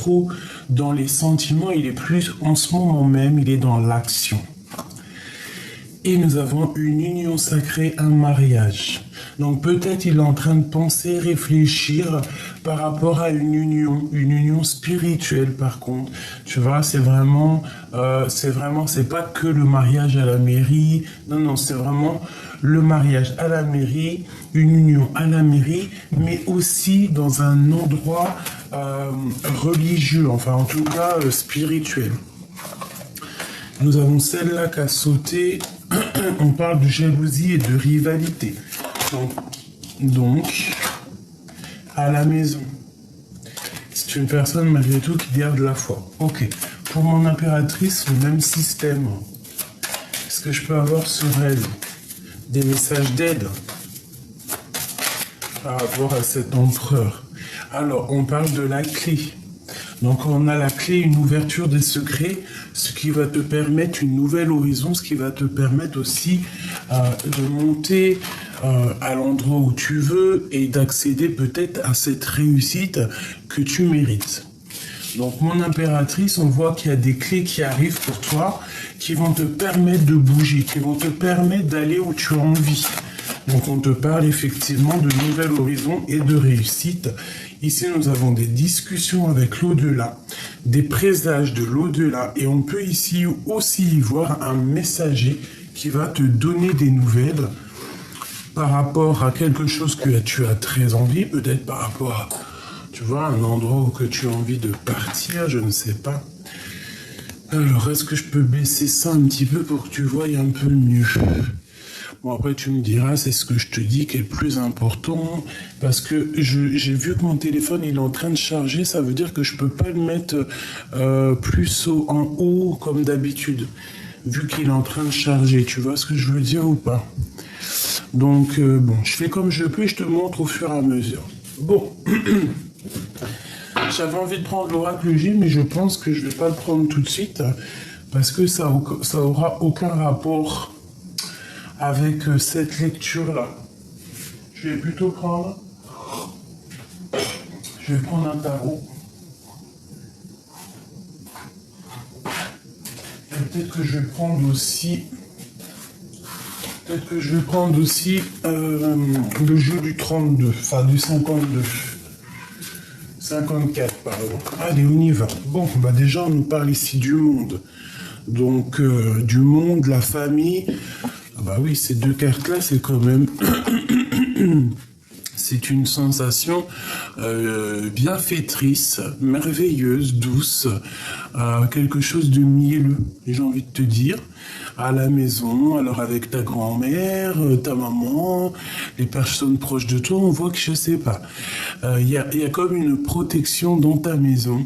trop dans les sentiments, il est plus en ce moment même, il est dans l'action. Et nous avons une union sacrée, un mariage. Donc peut-être il est en train de penser, réfléchir par rapport à une union spirituelle par contre. Tu vois, c'est pas que le mariage à la mairie. Non, c'est vraiment le mariage à la mairie, une union à la mairie, mais aussi dans un endroit religieux, enfin en tout cas spirituel. Nous avons celle-là qui a sauté. On parle de jalousie et de rivalité. Donc, à la maison, c'est une personne malgré tout qui garde la foi. Ok. Pour mon impératrice, le même système. Est-ce que je peux avoir sur elle des messages d'aide par rapport à cet empereur? Alors, on parle de la clé. Donc on a la clé, une ouverture des secrets, ce qui va te permettre une nouvelle horizon, ce qui va te permettre aussi de monter à l'endroit où tu veux et d'accéder peut-être à cette réussite que tu mérites. Donc mon impératrice, on voit qu'il y a des clés qui arrivent pour toi, qui vont te permettre de bouger, qui vont te permettre d'aller où tu as envie. Donc on te parle effectivement de nouvel horizon et de réussite. Ici, nous avons des discussions avec l'au-delà, des présages de l'au-delà. Et on peut ici aussi y voir un messager qui va te donner des nouvelles par rapport à quelque chose que tu as très envie, peut-être par rapport à, tu vois, un endroit où que tu as envie de partir, je ne sais pas. Alors, est-ce que je peux baisser ça un petit peu pour que tu voies un peu mieux ? Bon, après, tu me diras, c'est ce que je te dis qui est le plus important, parce que j'ai vu que mon téléphone, il est en train de charger, ça veut dire que je peux pas le mettre plus en haut comme d'habitude, vu qu'il est en train de charger, tu vois ce que je veux dire ou pas? Donc, bon, je fais comme je peux et je te montre au fur et à mesure. Bon, j'avais envie de prendre l'oracle J, mais je pense que je vais pas le prendre tout de suite, parce que ça aura aucun rapport avec cette lecture-là. Je vais plutôt prendre... Je vais prendre un tarot. Et peut-être que je vais prendre aussi... le jeu du 32, enfin du 52. 54, pardon. Allez, on y va. Bon, bah déjà, on nous parle ici du monde. Donc, du monde, la famille... Ah bah oui, ces deux cartes-là, c'est quand même... c'est une sensation bienfaitrice, merveilleuse, douce, quelque chose de mielleux, j'ai envie de te dire, à la maison, alors avec ta grand-mère, ta maman, les personnes proches de toi, on voit que je sais pas. Il y a comme une protection dans ta maison,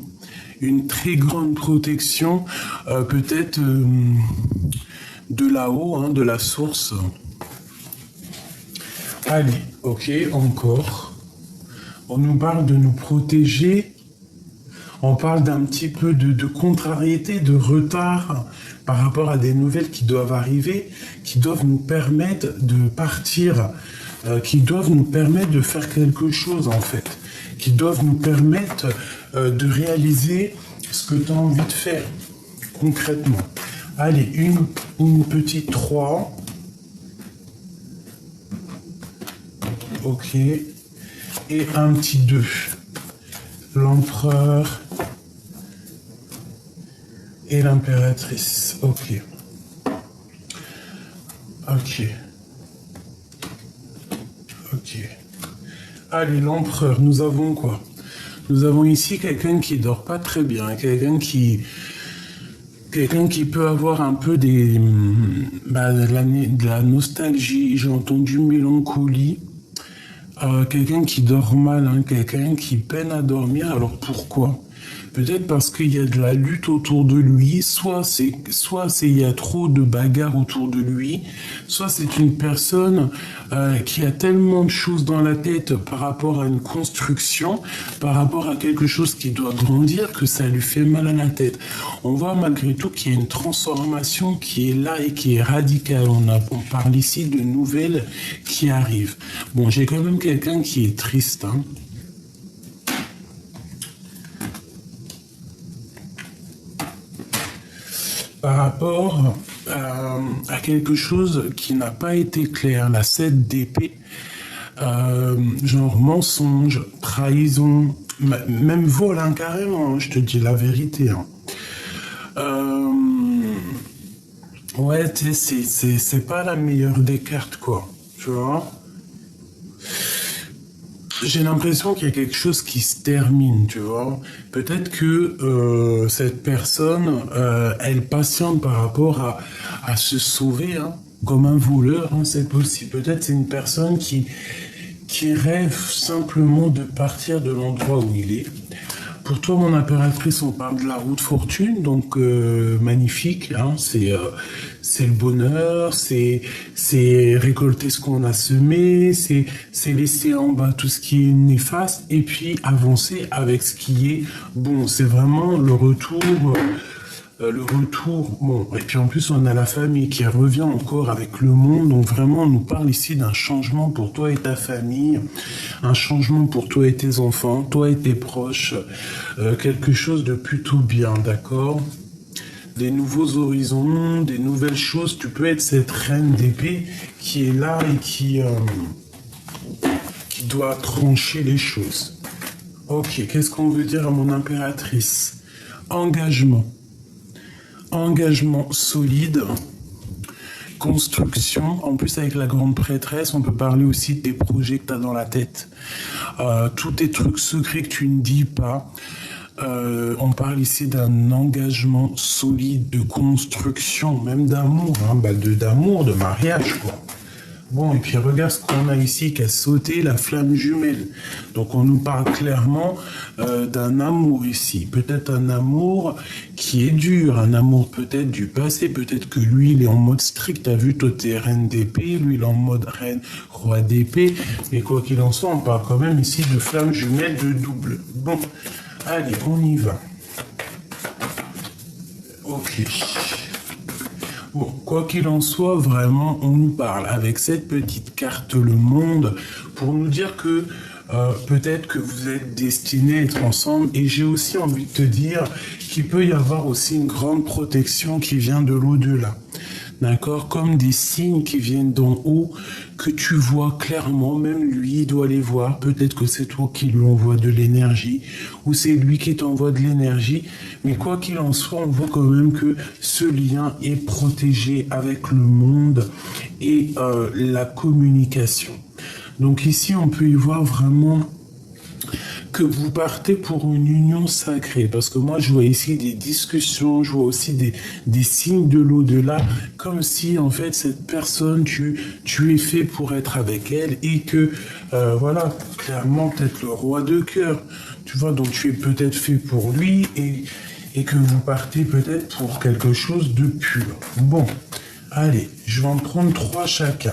une très grande protection, peut-être... de là-haut, hein, de la source. Allez, ok, encore. On nous parle de nous protéger. On parle d'un petit peu de contrariété, de retard par rapport à des nouvelles qui doivent arriver, qui doivent nous permettre de partir, qui doivent nous permettre de faire quelque chose en fait, qui doivent nous permettre de réaliser ce que tu as envie de faire concrètement. Allez, une petite 3. Ok. Et un petit 2. L'empereur et l'impératrice. Ok. Ok. Ok. Allez, l'empereur, nous avons quoi? Nous avons ici quelqu'un qui dort pas très bien, quelqu'un qui peut avoir un peu de la nostalgie, j'ai entendu mélancolie, quelqu'un qui dort mal, hein, quelqu'un qui peine à dormir. Alors pourquoi? Peut-être parce qu'il y a de la lutte autour de lui, soit il y a trop de bagarres autour de lui, soit c'est une personne qui a tellement de choses dans la tête par rapport à une construction, par rapport à quelque chose qui doit grandir, que ça lui fait mal à la tête. On voit malgré tout qu'il y a une transformation qui est là et qui est radicale. On parle ici de nouvelles qui arrivent. Bon, j'ai quand même quelqu'un qui est triste, hein. par rapport à quelque chose qui n'a pas été clair. La 7 d'épée, genre mensonge, trahison, même vol, hein, carrément, hein, je te dis la vérité. Hein. Euh, ouais, tu sais, c'est pas la meilleure des cartes, quoi. Tu vois? J'ai l'impression qu'il y a quelque chose qui se termine, tu vois. Peut-être que cette personne, elle patiente par rapport à se sauver, hein, comme un voleur, hein, c'est possible. Peut-être c'est une personne qui rêve simplement de partir de l'endroit où il est. Pour toi, mon impératrice, on parle de la route fortune, donc magnifique. Hein, c'est le bonheur, c'est récolter ce qu'on a semé, c'est laisser en bas tout ce qui est néfaste et puis avancer avec ce qui est bon. C'est vraiment le retour. Le retour, bon, et puis en plus on a la famille qui revient encore avec le monde, donc vraiment on nous parle ici d'un changement pour toi et ta famille, un changement pour toi et tes enfants, toi et tes proches, quelque chose de plutôt bien, d'accord? Des nouveaux horizons, des nouvelles choses, tu peux être cette reine d'épée qui est là et qui doit trancher les choses. Ok, qu'est-ce qu'on veut dire à mon impératrice? Engagement. Engagement solide, construction. En plus, avec la grande prêtresse, on peut parler aussi des projets que tu as dans la tête. Tous tes trucs secrets que tu ne dis pas. On parle ici d'un engagement solide de construction, même d'amour, hein, d'amour, de mariage, quoi. Bon, et puis regarde ce qu'on a ici qui a sauté, la flamme jumelle. Donc on nous parle clairement d'un amour ici. Peut-être un amour qui est dur, un amour peut-être du passé, peut-être que lui il est en mode strict. T'as vu, toi t'es reine d'épée, lui il est en mode reine roi d'épée. Mais quoi qu'il en soit, on parle quand même ici de flamme jumelle de double. Bon, allez, on y va. Ok. Bon, quoi qu'il en soit, vraiment, on nous parle avec cette petite carte le monde pour nous dire que peut-être que vous êtes destinés à être ensemble. Et j'ai aussi envie de te dire qu'il peut y avoir aussi une grande protection qui vient de l'au-delà. D'accord? Comme des signes qui viennent d'en haut, que tu vois clairement, même lui, il doit les voir. Peut-être que c'est toi qui lui envoie de l'énergie, ou c'est lui qui t'envoie de l'énergie. Mais quoi qu'il en soit, on voit quand même que ce lien est protégé avec le monde et la communication. Donc ici, on peut y voir vraiment que vous partez pour une union sacrée. Parce que moi, je vois ici des discussions, je vois aussi des signes de l'au-delà, comme si, en fait, cette personne, tu es fait pour être avec elle et que, voilà, clairement, peut-être le roi de cœur. Tu vois, donc tu es peut-être fait pour lui et que vous partez peut-être pour quelque chose de pur. Bon, allez, je vais en prendre 3 chacun.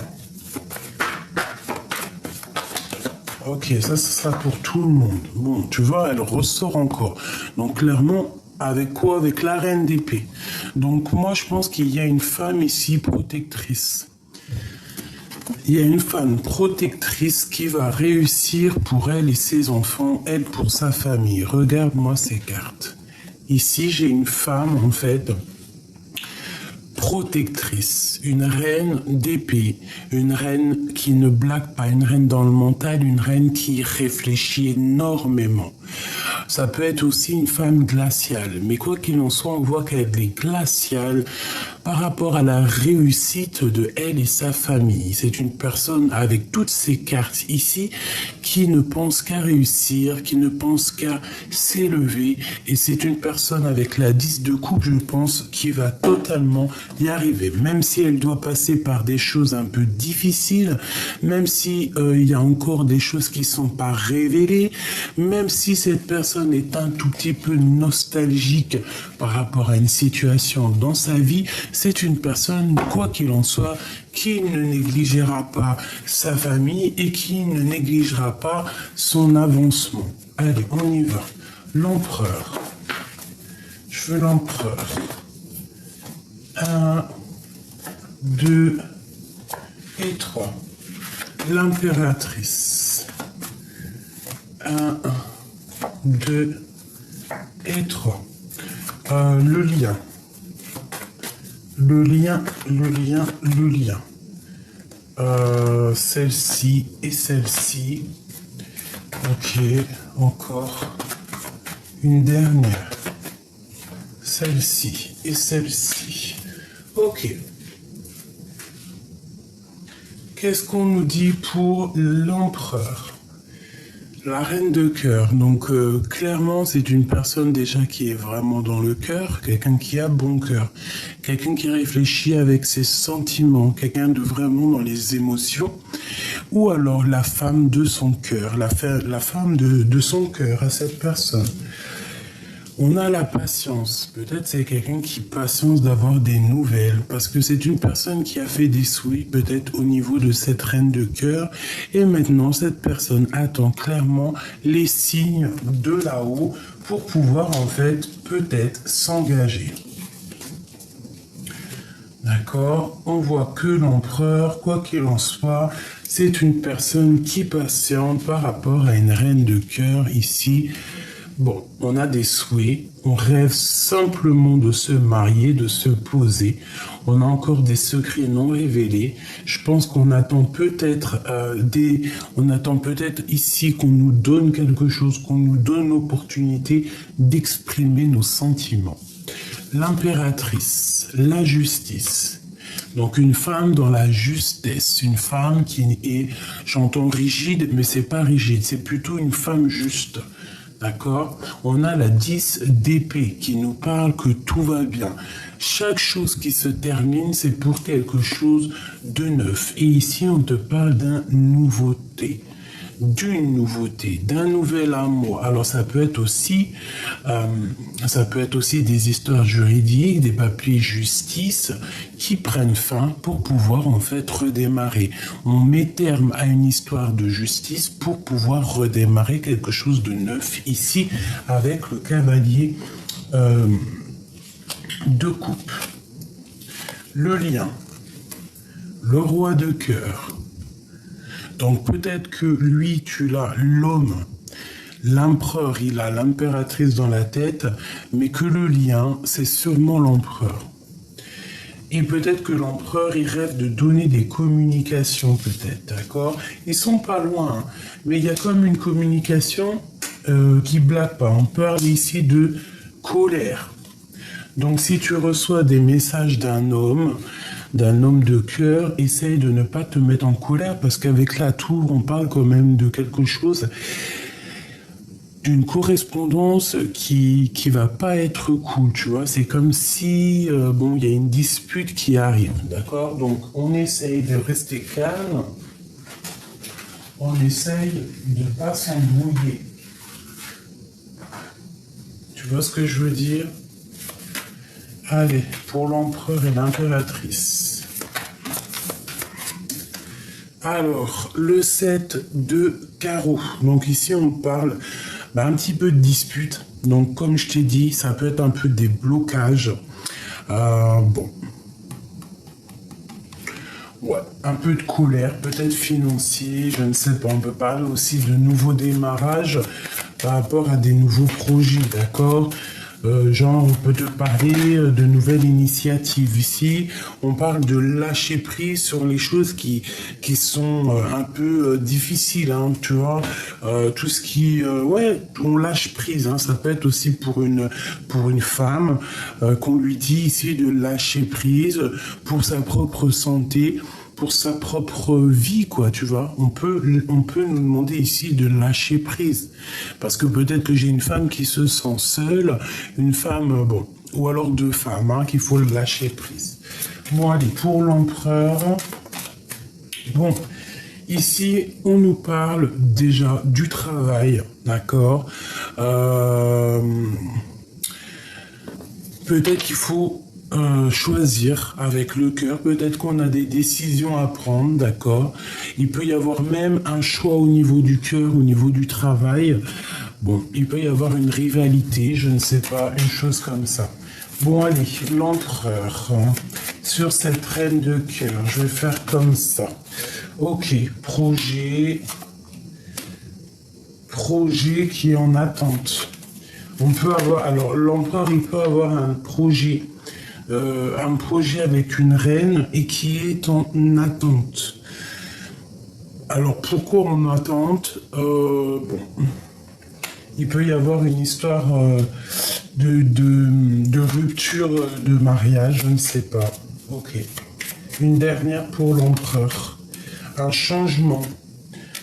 Ok, ça sera pour tout le monde. Bon, tu vois, elle ressort encore. Donc clairement, avec quoi? Avec la reine d'épée. Donc moi, je pense qu'il y a une femme ici protectrice. Il y a une femme protectrice qui va réussir pour elle et ses enfants, elle pour sa famille. Regarde-moi ces cartes. Ici, j'ai une femme, en fait, protectrice, une reine d'épée, une reine qui ne blague pas, une reine dans le mental, une reine qui réfléchit énormément. Ça peut être aussi une femme glaciale, mais quoi qu'il en soit, on voit qu'elle est glaciale par rapport à la réussite de elle et sa famille. C'est une personne avec toutes ces cartes ici qui ne pense qu'à réussir, qui ne pense qu'à s'élever, et c'est une personne avec la 10 de coupe, je pense, qui va totalement y arriver, même si elle doit passer par des choses un peu difficiles, même si il y a encore des choses qui sont pas révélées, même si cette personne est un tout petit peu nostalgique par rapport à une situation dans sa vie, c'est une personne, quoi qu'il en soit, qui ne négligera pas sa famille et qui ne négligera pas son avancement. Allez, on y va. L'empereur. Je veux l'empereur. 1, 2 et 3. L'impératrice. 1, 2 et 3. Le lien. Le lien, le lien. Celle-ci et celle-ci. Ok, encore une dernière. Celle-ci et celle-ci. Ok. Qu'est-ce qu'on nous dit pour l'empereur? La reine de cœur, donc clairement c'est une personne déjà qui est vraiment dans le cœur, quelqu'un qui a bon cœur, quelqu'un qui réfléchit avec ses sentiments, quelqu'un de vraiment dans les émotions, ou alors la femme de son cœur, la femme de son cœur à cette personne. On a la patience. Peut-être c'est quelqu'un qui patience d'avoir des nouvelles, parce que c'est une personne qui a fait des souhaits peut-être au niveau de cette reine de cœur, et maintenant cette personne attend clairement les signes de là-haut pour pouvoir en fait peut-être s'engager. D'accord? On voit que l'empereur, quoi qu'il en soit, c'est une personne qui patiente par rapport à une reine de cœur ici. Bon, on a des souhaits, on rêve simplement de se marier, de se poser. On a encore des secrets non révélés. Je pense qu'on attend peut-être ici qu'on nous donne quelque chose, qu'on nous donne l'opportunité d'exprimer nos sentiments. L'impératrice, la justice. Donc une femme dans la justesse, une femme qui est, j'entends rigide, mais c'est pas rigide, c'est plutôt une femme juste. D'accord? On a la 10 d'épée qui nous parle que tout va bien. Chaque chose qui se termine, c'est pour quelque chose de neuf. Et ici, on te parle d'une nouveauté, d'un nouvel amour. Alors, ça peut être aussi des histoires juridiques, des papiers justice qui prennent fin pour pouvoir en fait redémarrer. On met terme à une histoire de justice pour pouvoir redémarrer quelque chose de neuf ici avec le cavalier de coupe. Le lien, le roi de cœur. Donc peut-être que lui, tu l'as, l'homme, l'empereur, il a l'impératrice dans la tête, mais que le lien, c'est sûrement l'empereur. Et peut-être que l'empereur, il rêve de donner des communications, peut-être, d'accord? Ils sont pas loin, hein, mais il y a comme une communication qui blague pas. On parle ici de colère. Donc si tu reçois des messages d'un homme de cœur, essaye de ne pas te mettre en colère, parce qu'avec la tour, on parle quand même de quelque chose, d'une correspondance qui va pas être cool, tu vois. C'est comme si, il y a une dispute qui arrive, d'accord? Donc, on essaye de rester calme, on essaye de pas s'embrouiller. Tu vois ce que je veux dire? Allez, pour l'empereur et l'impératrice. Alors, le 7 de carreau. Donc ici, on parle un petit peu de dispute. Donc, comme je t'ai dit, ça peut être un peu des blocages. Ouais, un peu de colère, peut-être financier, je ne sais pas. On peut parler aussi de nouveaux démarrages par rapport à des nouveaux projets, d'accord? On peut te parler de nouvelles initiatives ici. On parle de lâcher prise sur les choses qui sont un peu difficiles, hein, tu vois. Tout ce qui, on lâche prise. Hein, ça peut être aussi pour une femme qu'on lui dit ici de lâcher prise pour sa propre santé, pour sa propre vie, quoi, tu vois. On peut nous demander ici de lâcher prise. Parce que peut-être que j'ai une femme qui se sent seule, une femme, ou alors deux femmes, hein, qu'il faut lâcher prise. Bon, allez, pour l'empereur, ici, on nous parle déjà du travail, d'accord? Peut-être qu'il faut choisir avec le cœur, peut-être qu'on a des décisions à prendre, d'accord? Il peut y avoir même un choix au niveau du cœur, au niveau du travail. Il peut y avoir une rivalité, je ne sais pas, une chose comme ça. Bon, allez, l'empereur, hein, sur cette reine de cœur, je vais faire comme ça. Ok, projet qui est en attente. On peut avoir, alors l'empereur, il peut avoir un projet un projet avec une reine et qui est en attente. Alors pourquoi en attente? Bon, il peut y avoir une histoire de rupture de mariage, je ne sais pas. Ok. Une dernière pour l'empereur. Un changement,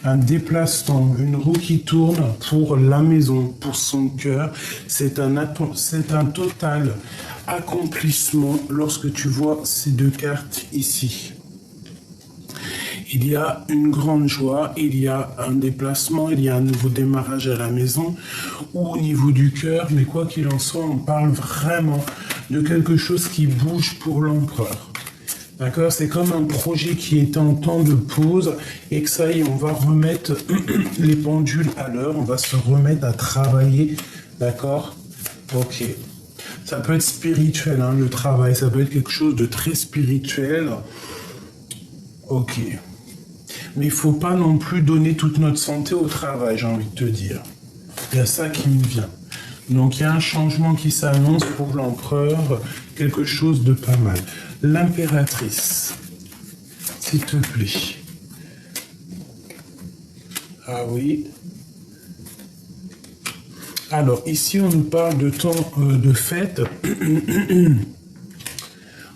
un déplacement, une roue qui tourne pour la maison, pour son cœur. C'est un total accomplissement lorsque tu vois ces deux cartes ici. Il y a une grande joie, il y a un déplacement, il y a un nouveau démarrage à la maison ou au niveau du cœur, mais quoi qu'il en soit, on parle vraiment de quelque chose qui bouge pour l'empereur. D'accord? C'est comme un projet qui est en temps de pause et que ça y est, on va remettre les pendules à l'heure, on va se remettre à travailler. D'accord? Ok. Ça peut être spirituel, hein, le travail, ça peut être quelque chose de très spirituel. Ok. Mais il ne faut pas non plus donner toute notre santé au travail, j'ai envie de te dire. Il y a ça qui me vient. Donc il y a un changement qui s'annonce pour l'empereur, quelque chose de pas mal. L'impératrice, s'il te plaît. Ah oui. Alors ici on nous parle de temps de fête.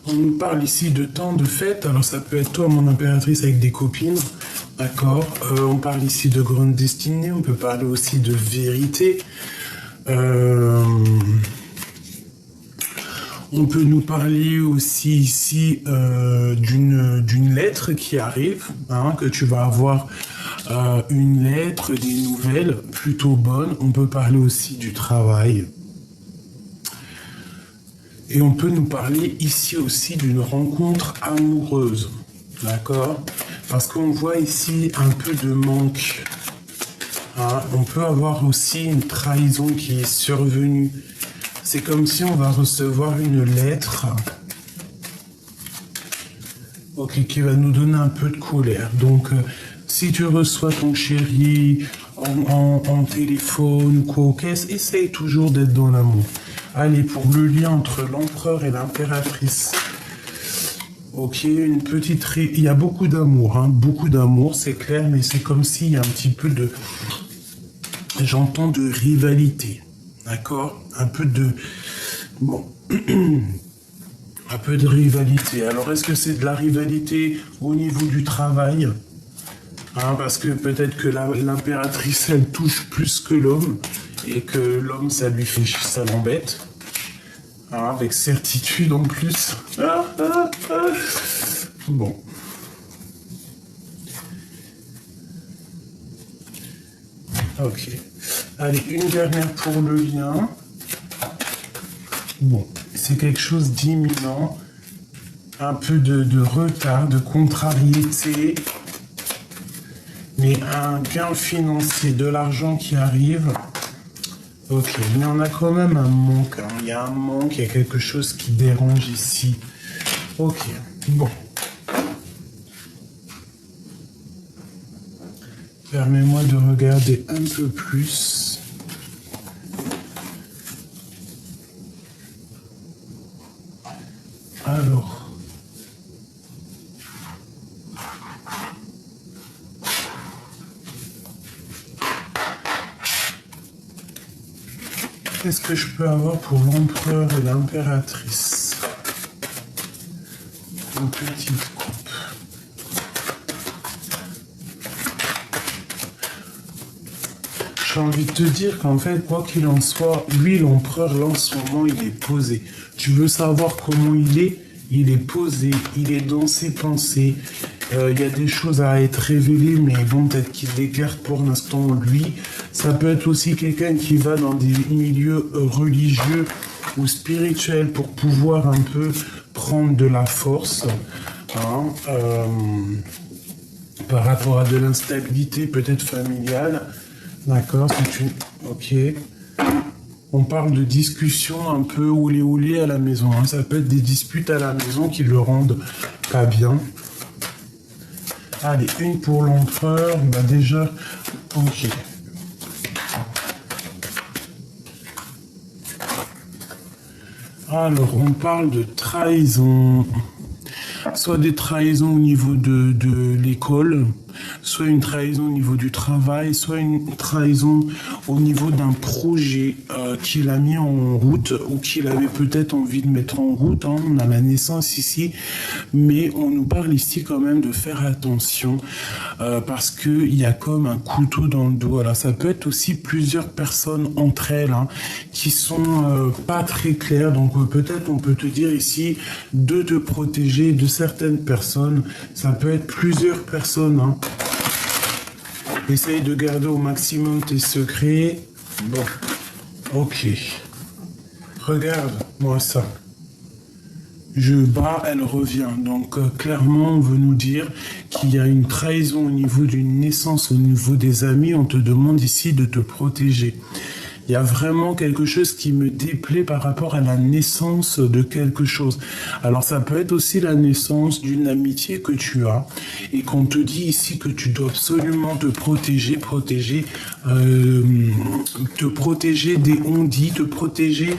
On nous parle ici de temps de fête. Alors ça peut être toi, mon impératrice, avec des copines. D'accord. On parle ici de grande destinée. On peut parler aussi de vérité. On peut nous parler aussi ici d'une lettre qui arrive, hein, que tu vas avoir une lettre, des nouvelles plutôt bonnes. On peut parler aussi du travail. Et on peut nous parler ici aussi d'une rencontre amoureuse, d'accord? Parce qu'on voit ici un peu de manque. Hein? On peut avoir aussi une trahison qui est survenue. C'est comme si on va recevoir une lettre, ok, qui va nous donner un peu de colère. Donc, si tu reçois ton chéri en téléphone, quoi, essaye toujours d'être dans l'amour. Allez, pour le lien entre l'empereur et l'impératrice. Ok, une petite... Il y a beaucoup d'amour, hein, beaucoup d'amour, c'est clair, mais c'est comme s'il y a un petit peu de... J'entends de rivalité, d'accord? Un peu de... Bon... un peu de rivalité. Alors, est-ce que c'est de la rivalité au niveau du travail? Hein, parce que peut-être que l'impératrice, elle touche plus que l'homme, et que l'homme, ça lui fait... ça l'embête. Hein, avec certitude en plus. Bon. Ok. Allez, une dernière pour le lien. Bon, c'est quelque chose d'imminent. Un peu de retard, de contrariété. Mais un gain financier, de l'argent qui arrive. Ok, mais on a quand même un manque. Hein. Il y a un manque, il y a quelque chose qui dérange ici. Ok, bon. Permets-moi de regarder un peu plus. Alors. Qu'est-ce que je peux avoir pour l'empereur et l'impératrice? Une petite coupe. J'ai envie de te dire qu'en fait, quoi qu'il en soit, lui, l'empereur, là, en ce moment, il est posé. Tu veux savoir comment il est posé, il est dans ses pensées. Il y a des choses à être révélées, mais bon, peut-être qu'il les garde pour l'instant, lui. Ça peut être aussi quelqu'un qui va dans des milieux religieux ou spirituels pour pouvoir un peu prendre de la force, hein, par rapport à de l'instabilité peut-être familiale. D'accord, c'est une... Ok. On parle de discussions un peu oulé à la maison. Hein. Ça peut être des disputes à la maison qui le rendent pas bien. Allez, une pour l'empereur. Bah déjà, ok. Alors, on parle de trahison. Soit des trahisons au niveau de l'école, soit une trahison au niveau du travail, soit une trahison au niveau d'un projet qu'il a mis en route ou qu'il avait peut-être envie de mettre en route. Hein. On a la naissance ici, mais on nous parle ici quand même de faire attention parce qu'il y a comme un couteau dans le dos. Alors ça peut être aussi plusieurs personnes entre elles hein, qui sont pas très claires. Donc peut-être on peut te dire ici de te protéger de certaines personnes. Ça peut être plusieurs personnes. Hein. Essaye de garder au maximum tes secrets. Bon, ok. Regarde-moi ça. Je bats, elle revient. Donc clairement, on veut nous dire qu'il y a une trahison au niveau d'une naissance, au niveau des amis. On te demande ici de te protéger. Il y a vraiment quelque chose qui me déplaît par rapport à la naissance de quelque chose. Alors ça peut être aussi la naissance d'une amitié que tu as et qu'on te dit ici que tu dois absolument te protéger, te protéger des on-dit, te protéger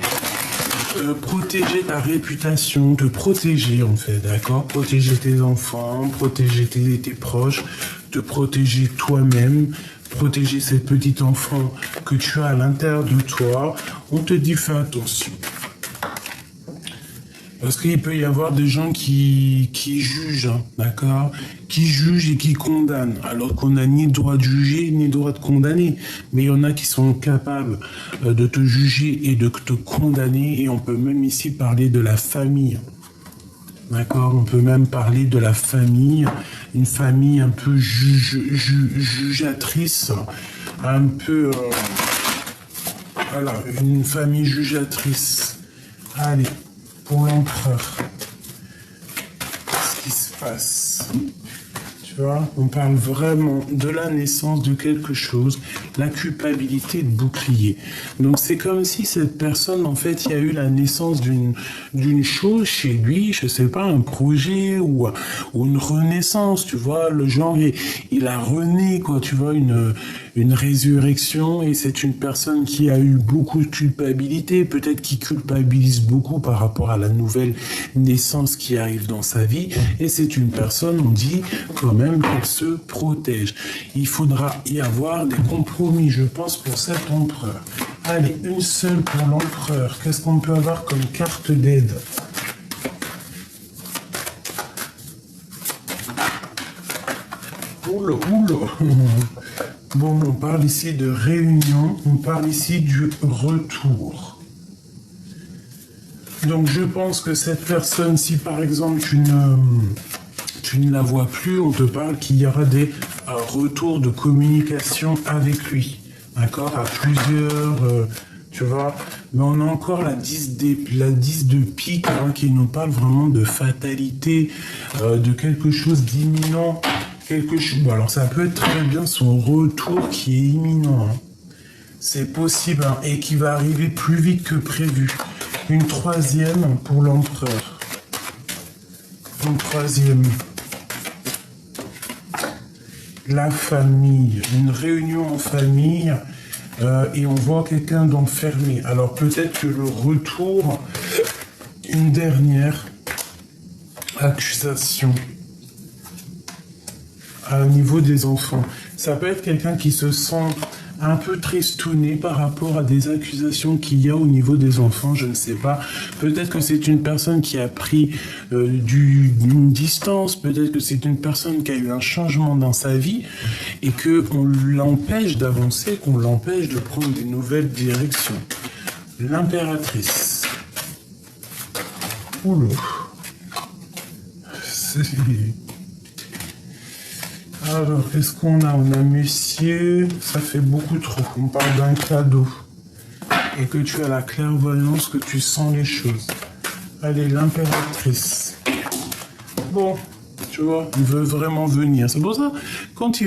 ta réputation, te protéger en fait, d'accord? Protéger tes enfants, protéger tes proches, te protéger toi-même, protéger ces petits enfants que tu as à l'intérieur de toi. On te dit fais attention. Parce qu'il peut y avoir des gens qui jugent, hein, d'accord? Qui jugent et qui condamnent, alors qu'on n'a ni droit de juger, ni droit de condamner. Mais il y en a qui sont capables de te juger et de te condamner, et on peut même ici parler de la famille. D'accord? On peut même parler de la famille, une famille un peu jugeatrice, un peu... voilà, une famille jugeatrice. Allez. Pour l'empereur, qu'est-ce qui se passe? Tu vois, on parle vraiment de la naissance de quelque chose, la culpabilité de bouclier. Donc c'est comme si cette personne, en fait, il y a eu la naissance d'une chose chez lui, je sais pas, un projet ou une renaissance, tu vois, le genre, il a rené, quoi, tu vois, une résurrection, et c'est une personne qui a eu beaucoup de culpabilité, peut-être qui culpabilise beaucoup par rapport à la nouvelle naissance qui arrive dans sa vie, et c'est une personne, on dit quand même qu'elle se protège. Il faudra y avoir des compromis, je pense, pour cet empereur. Allez, une seule pour l'empereur. Qu'est-ce qu'on peut avoir comme carte d'aide? Oula, oula. Bon, on parle ici de réunion, on parle ici du retour. Donc je pense que cette personne, si par exemple tu ne la vois plus, on te parle qu'il y aura des retours de communication avec lui. D'accord? À plusieurs, tu vois. Mais on a encore la 10 de pique hein, qui nous parle vraiment de fatalité, de quelque chose d'imminent. Quelque chose. Bon, alors ça peut être très bien son retour qui est imminent. Hein. C'est possible hein, et qui va arriver plus vite que prévu. Une troisième pour l'empereur. Une troisième. La famille. Une réunion en famille et on voit quelqu'un d'enfermé. Alors peut-être que le retour, une dernière accusation. Au niveau des enfants. Ça peut être quelqu'un qui se sent un peu tristouné par rapport à des accusations qu'il y a au niveau des enfants, je ne sais pas. Peut-être que c'est une personne qui a pris une distance, peut-être que c'est une personne qui a eu un changement dans sa vie et qu'on l'empêche d'avancer, qu'on l'empêche de prendre des nouvelles directions. L'impératrice. Oula. Alors, qu'est-ce qu'on a? On a monsieur, ça fait beaucoup trop. On parle d'un cadeau. Et que tu as la clairvoyance, que tu sens les choses. Allez, l'impératrice. Bon, tu vois, il veut vraiment venir. C'est pour ça, quand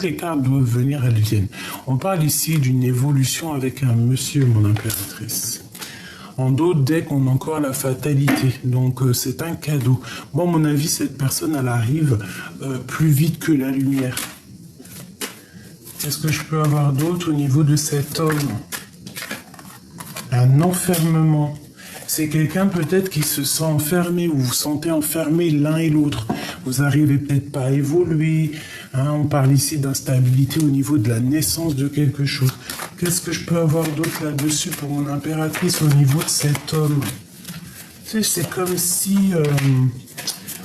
les cartes doivent venir, elles viennent. On parle ici d'une évolution avec un monsieur, mon impératrice. En d'autres decks, on a encore la fatalité. Donc, c'est un cadeau. Moi, à mon avis, cette personne, elle arrive plus vite que la lumière. Qu'est-ce que je peux avoir d'autre au niveau de cet homme? Un enfermement. C'est quelqu'un peut-être qui se sent enfermé, ou vous vous sentez enfermé l'un et l'autre. Vous arrivez peut-être pas à évoluer. Hein, on parle ici d'instabilité au niveau de la naissance de quelque chose. Qu'est-ce que je peux avoir d'autre là-dessus pour mon impératrice au niveau de cet homme? Tu sais, c'est comme si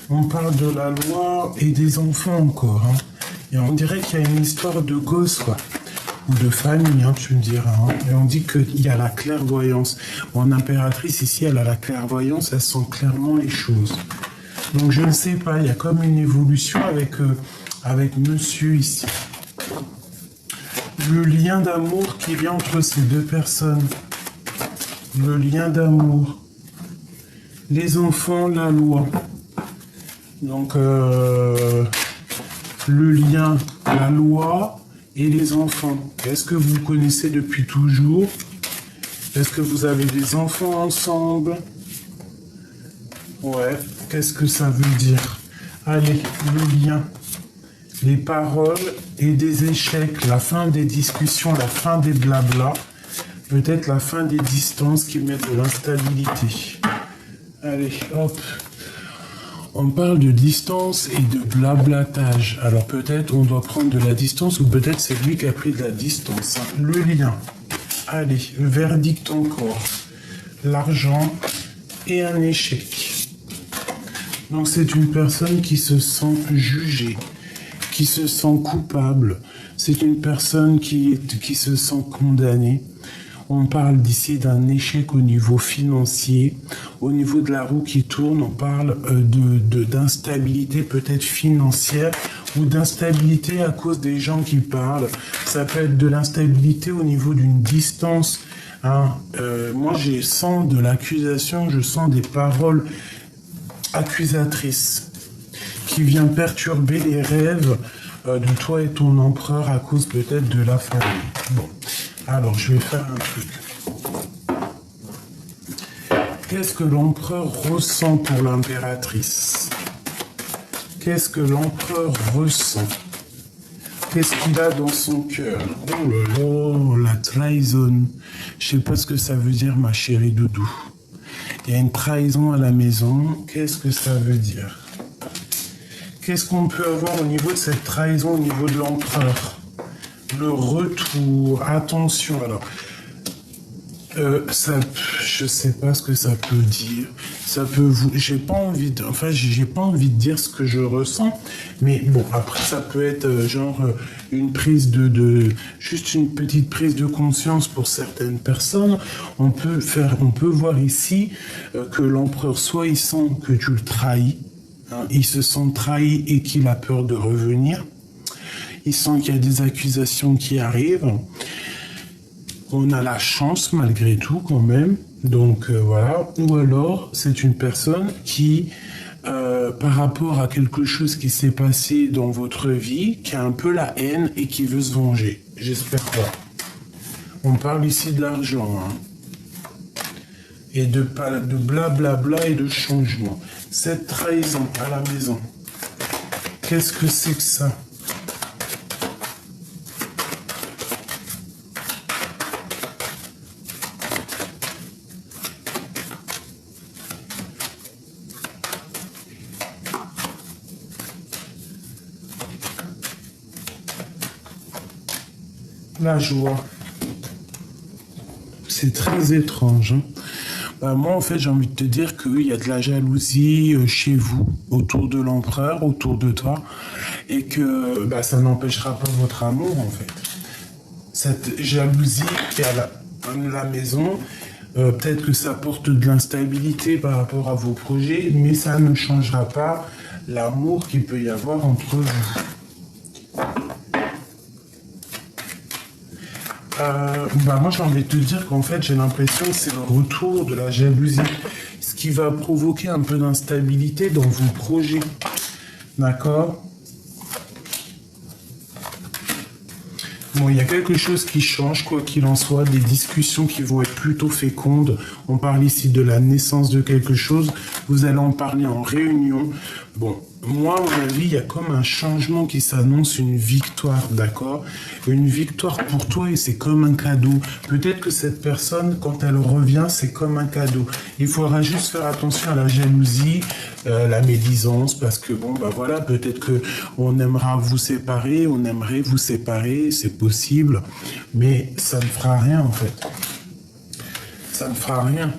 on parle de la loi et des enfants encore. Hein. Et on dirait qu'il y a une histoire de gosse, quoi. Ou de famille, hein, tu me diras. Hein. Et on dit qu'il y a la clairvoyance. Mon impératrice, ici, elle a la clairvoyance, elle sent clairement les choses. Donc, je ne sais pas, il y a comme une évolution avec monsieur ici. Le lien d'amour qu'il y a entre ces deux personnes. Le lien d'amour. Les enfants, la loi. Donc, le lien, la loi et les enfants. Est-ce que vous connaissez depuis toujours? Est-ce que vous avez des enfants ensemble? Ouais, qu'est-ce que ça veut dire? Allez, le lien, les paroles et des échecs, la fin des discussions, la fin des blabla, peut-être la fin des distances qui mettent de l'instabilité. Allez, hop. On parle de distance et de blablatage. Alors peut-être on doit prendre de la distance ou peut-être c'est lui qui a pris de la distance. Hein. Le lien. Allez, verdict encore. L'argent et un échec. Donc c'est une personne qui se sent jugée, qui se sent coupable. C'est une personne qui se sent condamnée. On parle d'ici d'un échec au niveau financier, au niveau de la roue qui tourne, on parle d'instabilité peut-être financière ou d'instabilité à cause des gens qui parlent. Ça peut être de l'instabilité au niveau d'une distance. Hein. Moi, je sens de l'accusation, je sens des paroles accusatrices qui viennent perturber les rêves de toi et ton empereur à cause peut-être de la famille. Bon. Alors, je vais faire un truc. Qu'est-ce que l'empereur ressent pour l'impératrice? Qu'est-ce que l'empereur ressent? Qu'est-ce qu'il a dans son cœur? Oh là là, la trahison. Je sais pas ce que ça veut dire, ma chérie doudou. Il y a une trahison à la maison. Qu'est-ce que ça veut dire? Qu'est-ce qu'on peut avoir au niveau de cette trahison, au niveau de l'empereur? Le retour, attention, alors, je sais pas ce que ça peut dire, ça peut vous, j'ai pas envie de dire ce que je ressens, mais bon, après, ça peut être une prise juste une petite prise de conscience pour certaines personnes. On peut voir ici que l'empereur, soit il sent que tu le trahis, hein, il se sent trahi et qu'il a peur de revenir. Il sent qu'il y a des accusations qui arrivent. On a la chance malgré tout quand même. Donc voilà. Ou alors c'est une personne qui, par rapport à quelque chose qui s'est passé dans votre vie, qui a un peu la haine et qui veut se venger. J'espère pas. On parle ici de l'argent. Hein. Et de blablabla et de changement. Cette trahison à la maison. Qu'est-ce que c'est que ça? La joie. C'est très étrange. Hein. Moi, en fait, j'ai envie de te dire qu'il y a de la jalousie chez vous, autour de l'empereur, autour de toi, et que ça n'empêchera pas votre amour, en fait. Cette jalousie qui est à la maison, peut-être que ça porte de l'instabilité par rapport à vos projets, mais ça ne changera pas l'amour qu'il peut y avoir entre vous. Moi j'ai envie de te dire qu'en fait j'ai l'impression que c'est le retour de la jalousie, ce qui va provoquer un peu d'instabilité dans vos projets, d'accord? Bon, il y a quelque chose qui change, quoi qu'il en soit, des discussions qui vont être plutôt fécondes. On parle ici de la naissance de quelque chose, vous allez en parler en réunion. Bon, moi, à mon avis, il y a comme un changement qui s'annonce, une victoire, d'accord? Une victoire pour toi et c'est comme un cadeau. Peut-être que cette personne, quand elle revient, c'est comme un cadeau. Il faudra juste faire attention à la jalousie, la médisance, parce que bon, bah voilà, peut-être que on aimera vous séparer, on aimerait vous séparer, c'est possible, mais ça ne fera rien en fait. Ça ne fera rien.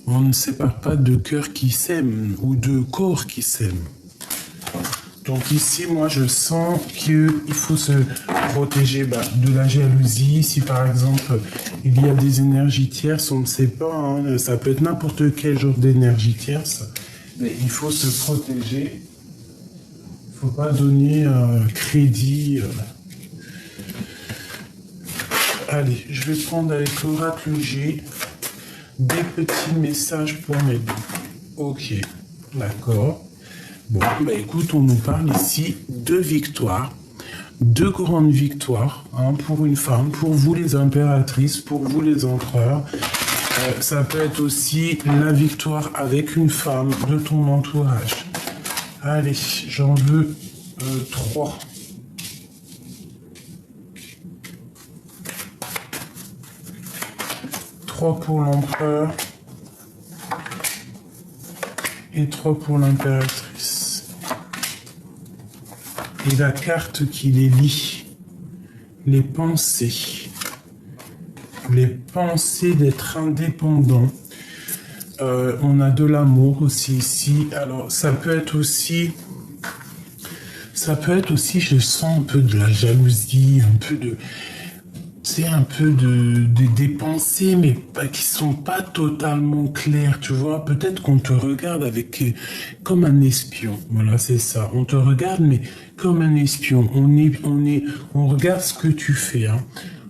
On ne sépare pas de cœur qui s'aiment ou de corps qui s'aiment. Donc ici, moi, je sens qu'il faut se protéger de la jalousie. Si par exemple, il y a des énergies tierces, on ne sait pas, hein, ça peut être n'importe quel genre d'énergie tierce, mais il faut se protéger. Il ne faut pas donner crédit. Allez, je vais prendre avec l'oracle G des petits messages pour m'aider. Ok, d'accord. Bon, bah écoute, on nous parle ici de victoires, de grandes victoires, hein, pour une femme, pour vous les impératrices, pour vous les empereurs. Ça peut être aussi la victoire avec une femme de ton entourage. Allez, j'en veux 3. Pour l'empereur et 3 pour l'impératrice. Et la carte qui les lie, les pensées d'être indépendant. On a de l'amour aussi ici. Alors ça peut être aussi, je sens un peu de la jalousie, un peu de, c'est un peu des pensées, mais pas, qui sont pas totalement claires, tu vois. Peut-être qu'on te regarde avec comme un espion. Voilà, c'est ça. On te regarde, mais comme un espion. On regarde ce que tu fais, hein.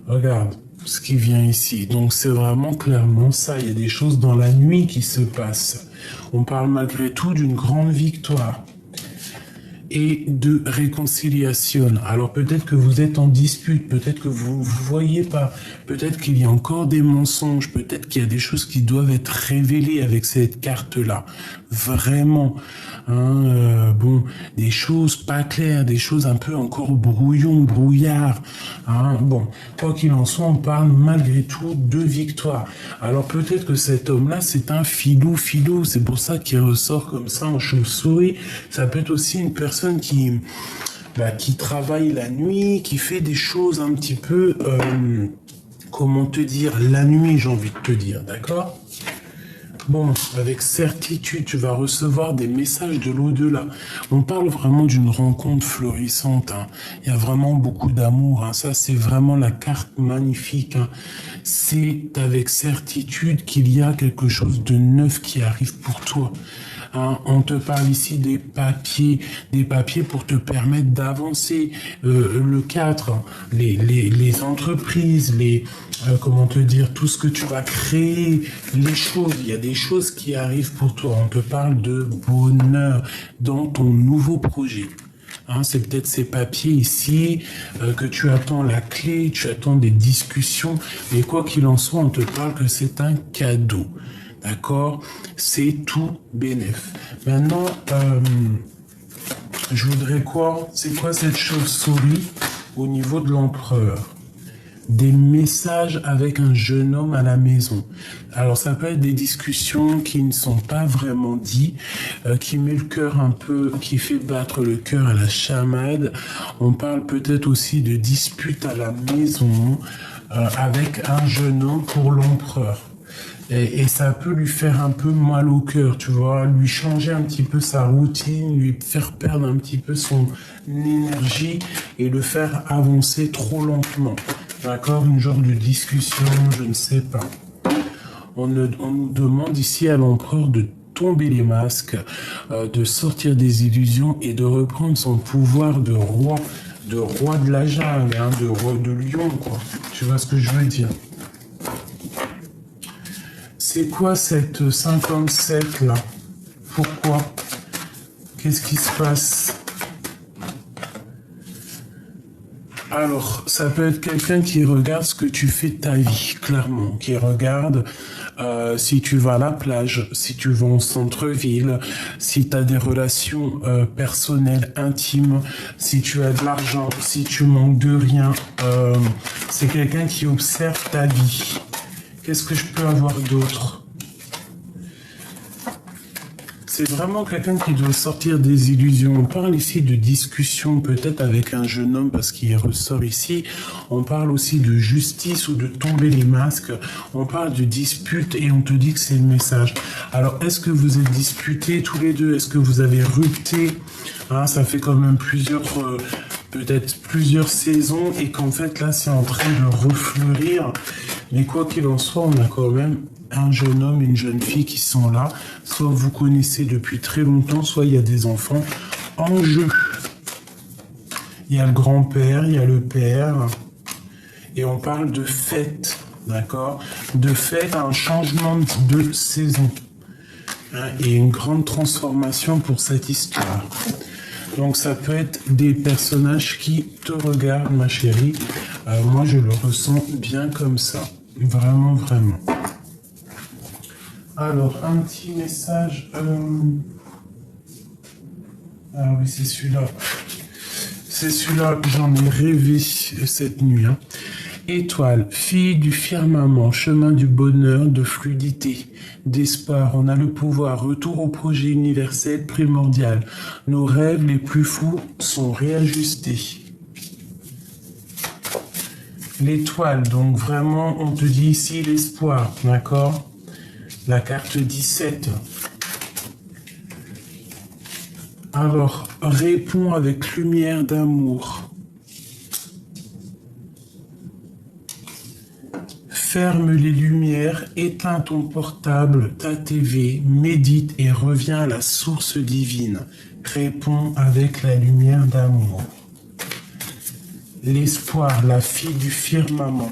Regarde ce qui vient ici. Donc c'est vraiment clairement ça. Il y a des choses dans la nuit qui se passent. On parle malgré tout d'une grande victoire et de réconciliation. Alors peut-être que vous êtes en dispute, peut-être que vous ne voyez pas, peut-être qu'il y a encore des mensonges, peut-être qu'il y a des choses qui doivent être révélées avec cette carte-là. Vraiment, hein, bon, des choses pas claires, des choses un peu encore brouillard. Hein, bon, quoi qu'il en soit, on parle malgré tout de victoire. Alors peut-être que cet homme-là, c'est un filou, c'est pour ça qu'il ressort comme ça en chauve-souris. Ça peut être aussi une personne qui travaille la nuit, qui fait des choses un petit peu, comment te dire, la nuit, j'ai envie de te dire, d'accord ? Bon, avec certitude, tu vas recevoir des messages de l'au-delà. On parle vraiment d'une rencontre florissante, hein. Il y a vraiment beaucoup d'amour, hein. Ça, c'est vraiment la carte magnifique, hein. C'est avec certitude qu'il y a quelque chose de neuf qui arrive pour toi. Hein, on te parle ici des papiers pour te permettre d'avancer. Le 4, les entreprises, comment te dire, tout ce que tu vas créer, les choses, il y a des choses qui arrivent pour toi. On te parle de bonheur dans ton nouveau projet. Hein, c'est peut-être ces papiers ici, que tu attends la clé, tu attends des discussions, mais quoi qu'il en soit, on te parle que c'est un cadeau. D'accord? C'est tout bénef. Maintenant, je voudrais quoi? C'est quoi cette chauve-souris au niveau de l'empereur? Des messages avec un jeune homme à la maison. Alors ça peut être des discussions qui ne sont pas vraiment dites, qui met le cœur un peu, qui fait battre le cœur à la chamade. On parle peut-être aussi de disputes à la maison avec un jeune homme pour l'empereur. Et ça peut lui faire un peu mal au cœur, tu vois, lui changer un petit peu sa routine, lui faire perdre un petit peu son énergie et le faire avancer trop lentement. D'accord, une genre de discussion, je ne sais pas. On nous demande ici à l'empereur de tomber les masques, de sortir des illusions et de reprendre son pouvoir de roi de la jungle, hein, de roi de lion, quoi. Tu vois ce que je veux dire? C'est quoi cette 57 là? Pourquoi? Qu'est-ce qui se passe? Alors, ça peut être quelqu'un qui regarde ce que tu fais de ta vie, clairement, qui regarde Si tu vas à la plage, si tu vas au centre-ville, si tu as des relations personnelles, intimes, si tu as de l'argent, si tu manques de rien, c'est quelqu'un qui observe ta vie. Qu'est-ce que je peux avoir d'autre? C'est vraiment quelqu'un qui doit sortir des illusions. On parle ici de discussion peut-être avec un jeune homme parce qu'il ressort ici. On parle aussi de justice ou de tomber les masques. On parle de dispute et on te dit que c'est le message. Alors, est-ce que vous êtes disputés tous les deux? Est-ce que vous avez rupté? Ça fait quand même peut-être plusieurs saisons et qu'en fait là c'est en train de refleurir. Mais quoi qu'il en soit, on a quand même un jeune homme et une jeune fille qui sont là. Soit vous connaissez depuis très longtemps, soit il y a des enfants en jeu. Il y a le grand-père, il y a le père. Et on parle de fête, d'accord? De fête, un changement de saison. Et une grande transformation pour cette histoire. Donc ça peut être des personnages qui te regardent, ma chérie. Moi, je le ressens bien comme ça. Vraiment, vraiment. Alors, un petit message. Ah oui, c'est celui-là. C'est celui-là que j'en ai rêvé cette nuit. Étoile, fille du firmament, chemin du bonheur, de fluidité, d'espoir. On a le pouvoir, retour au projet universel primordial. Nos rêves les plus fous sont réajustés. L'étoile, donc vraiment, on te dit ici l'espoir, d'accord? La carte 17. Alors, réponds avec lumière d'amour. Ferme les lumières, éteins ton portable, ta TV, médite et reviens à la source divine. Réponds avec la lumière d'amour. L'espoir, la fille du firmament.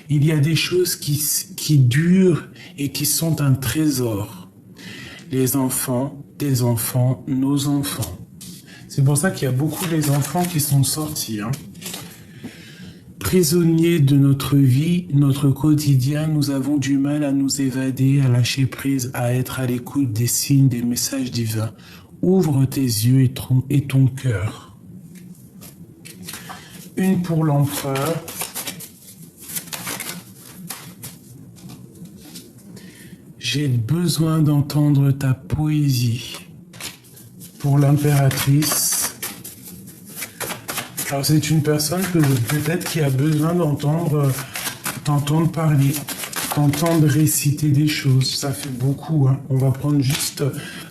Il y a des choses qui durent et qui sont un trésor. Les enfants, tes enfants, nos enfants. C'est pour ça qu'il y a beaucoup des enfants qui sont sortis. Prisonniers de notre vie, notre quotidien, nous avons du mal à nous évader, à lâcher prise, à être à l'écoute des signes, des messages divins. Ouvre tes yeux et ton cœur. Une pour l'empereur. J'ai besoin d'entendre ta poésie. Pour l'impératrice. Alors c'est une personne peut-être qui a besoin t'entendre parler, t'entendre réciter des choses. Ça fait beaucoup. On va prendre juste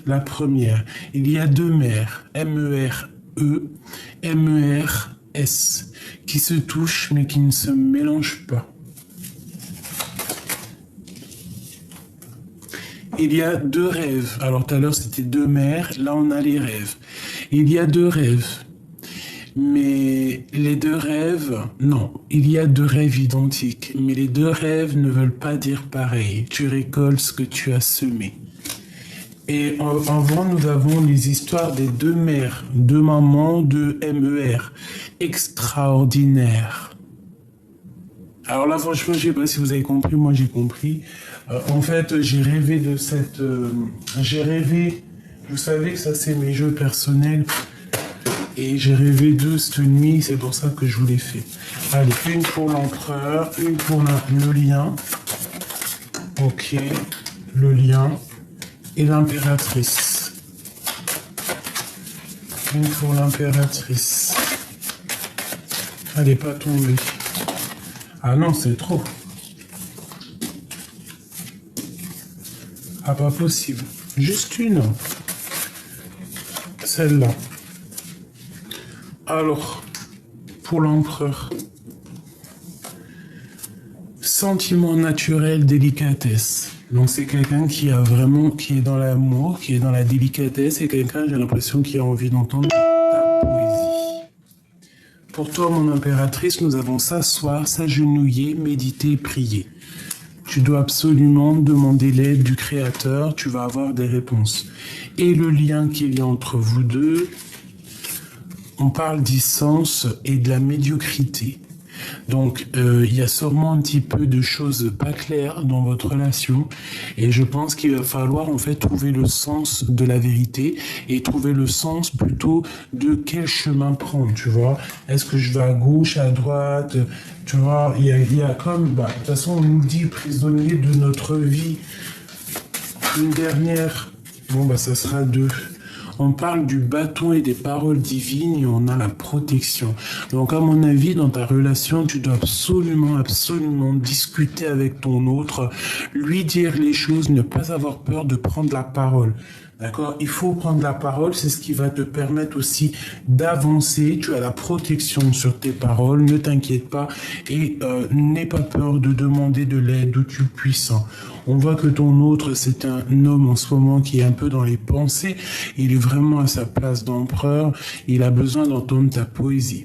la première. Il y a deux mères, M-E-R-E, M-E-R-S, qui se touchent mais qui ne se mélangent pas. Il y a deux rêves. Alors tout à l'heure c'était deux mères, là on a les rêves. Il y a deux rêves. Mais les deux rêves, non, il y a deux rêves identiques, mais les deux rêves ne veulent pas dire pareil. Tu récoltes ce que tu as semé. Et avant, nous avons les histoires des deux mères, deux mamans, deux MER, extraordinaires. Alors là, franchement, je ne sais pas si vous avez compris, moi j'ai compris. En fait, j'ai rêvé de cette... j'ai rêvé, vous savez que ça c'est mes jeux personnels. Et j'ai rêvé d'eux cette nuit, c'est pour ça que je vous l'ai fait. Allez, une pour l'empereur, une pour le lien. Ok, le lien. Et l'impératrice. Une pour l'impératrice. Elle n'est pas tombée. Ah non, c'est trop. Ah, pas possible. Juste une. Celle-là. Alors, pour l'empereur, sentiment naturel, délicatesse. Donc c'est quelqu'un qui est dans l'amour, qui est dans la délicatesse, et quelqu'un, j'ai l'impression, qui a envie d'entendre ta poésie. Pour toi, mon impératrice, nous avons s'asseoir, s'agenouiller, méditer, prier. Tu dois absolument demander l'aide du Créateur, tu vas avoir des réponses. Et le lien qu'il y a entre vous deux, on parle d'essence et de la médiocrité. Donc, il y a sûrement un petit peu de choses pas claires dans votre relation. Et je pense qu'il va falloir, en fait, trouver le sens de la vérité et trouver le sens plutôt de quel chemin prendre, tu vois. Est-ce que je vais à gauche, à droite? Tu vois, il y a comme, bah, de toute façon, on nous dit prisonnier de notre vie. Une dernière, bon, bah, ça sera deux. On parle du bâton et des paroles divines et on a la protection. Donc, à mon avis, dans ta relation, tu dois absolument, absolument discuter avec ton autre, lui dire les choses, ne pas avoir peur de prendre la parole. D'accord? Il faut prendre la parole, c'est ce qui va te permettre aussi d'avancer. Tu as la protection sur tes paroles, ne t'inquiète pas et n'aie pas peur de demander de l'aide d'où tu es puissant. On voit que ton autre, c'est un homme en ce moment qui est un peu dans les pensées. Il est vraiment à sa place d'empereur. Il a besoin d'entendre ta poésie.